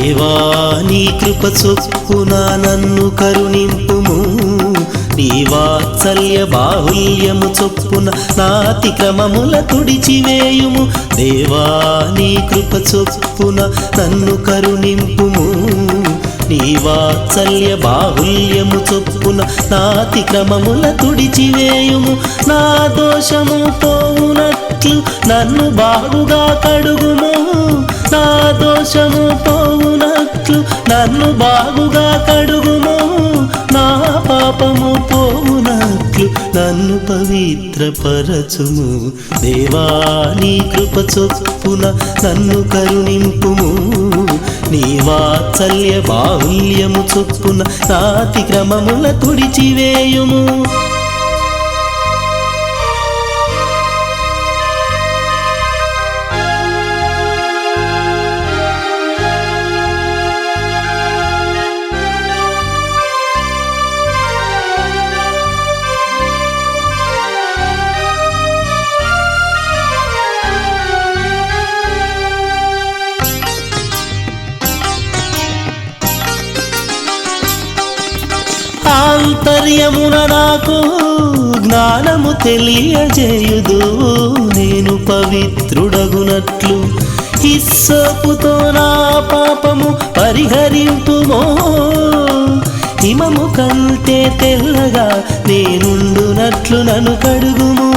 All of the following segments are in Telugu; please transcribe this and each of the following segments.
దేవా నీ కృప చొప్పున నన్ను కరుణింపుము, నీ వాత్సల్య బాహుల్యము చొప్పున నాతిక్రమముల తుడిచివేయుము. దేవా నీ కృప చొప్పున నన్ను కరుణింపుము, నీ వాత్సల్య బాహుల్యము చొప్పున నాతిక్రమముల తుడిచివేయుము. నా దోషము పోవునట్లు నన్ను బాగుగా కడుగుము, నా దోషము పోవునట్లు నన్ను బాగుగా కడుగుము. నా పాపము పోవునట్లు నన్ను పవిత్రపరచుము. దేవా నీ కృప చొప్పున నన్ను కరుణింపుము, నీ వాత్సల్య బాహుల్యము చొప్పున నాతిక్రమముల తుడిచివేయుము. ఆంతర్యమున నాకు జ్ఞానము తెలియజేయుదు, నేను పవిత్రుడగునట్లు హిస్సోపుతో నా పాపము పరిహరింపుమో. హిమము కంటే తెల్లగా నేనుండునట్లు నన్ను కడుగుము.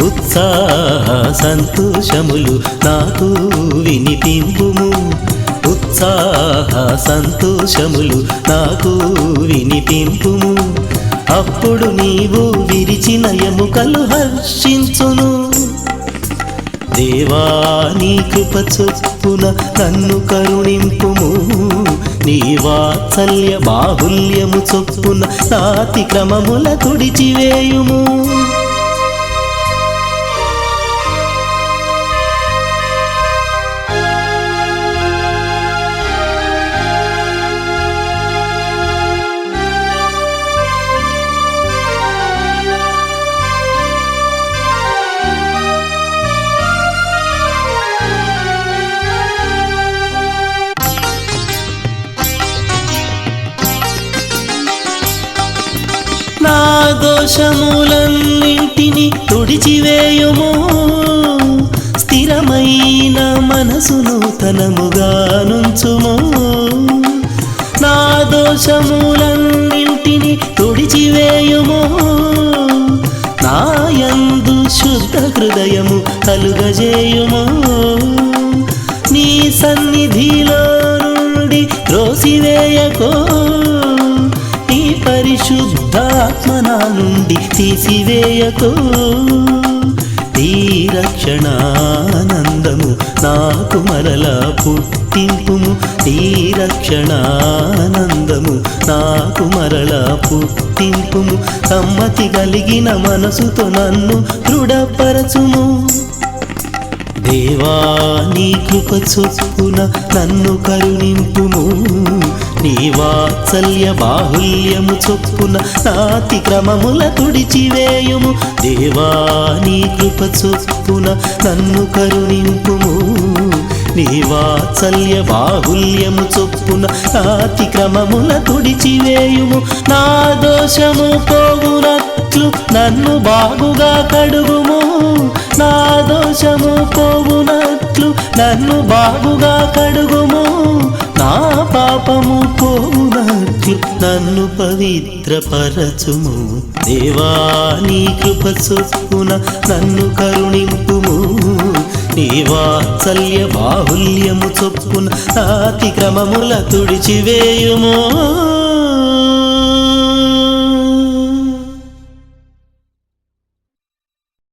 ఉత్సాహ సంతోషములు నాకు వినిపింపుము, ఉత్సాహ సంతోషములు నాకు వినిపింపుము. అప్పుడు నీవు విరిచిన ఎముకలు హర్షించును. దేవా నీ కృప చొప్పున నన్ను కరుణింపుము, నీ వాత్సల్య బాహుల్యము చొప్పున నాతిక్రమముల తుడిచివేయుము. నా దోషములన్నింటిని తుడిచివేయుము, స్థిరమైన మనసును తనముగా నుంచుము. నా దోషములన్నింటిని తుడిచివేయుము, నాయందు శుద్ధ హృదయము కలుగజేయుము. నీ సన్నిధిలో నుండి త్రోసివేయకో, నీ పరిశుద్ధాత్మ నా నుండి తీసివేయకో. నీ రక్షణానందము నాకు మరలా పుట్టింపుము, నీ రక్షణానందము నాకు మరలా పుట్టింపుము. సమ్మతి కలిగిన మనసుతో నన్ను దృఢపరచుము. దేవా నీ కృప చొప్పున నన్ను కరుణింపుము, నీ వాత్సల్య బాహుల్యము చొప్పున నాతిక్రమముల తుడిచివేయుము. దేవా నీ కృప చొప్పున నన్ను కరుణింపుము, నీ వాత్సల్య బాహుల్యము చొప్పున నాతిక్రమముల తుడిచివేయుము. నా దోషము పోవునట్లు నన్ను బాగుగా కడుగుము, నా దోషము పోవునట్లు నన్ను బాగుగా కడుగుము. నా పాపము పోవునట్లు నన్ను పవిత్రపరచుము. దేవా నీ కృప చొప్పున నన్ను కరుణింపుము, నీ వాత్సల్య బాహుల్యము చొప్పున నాతిక్రమముల తుడిచివేయుము.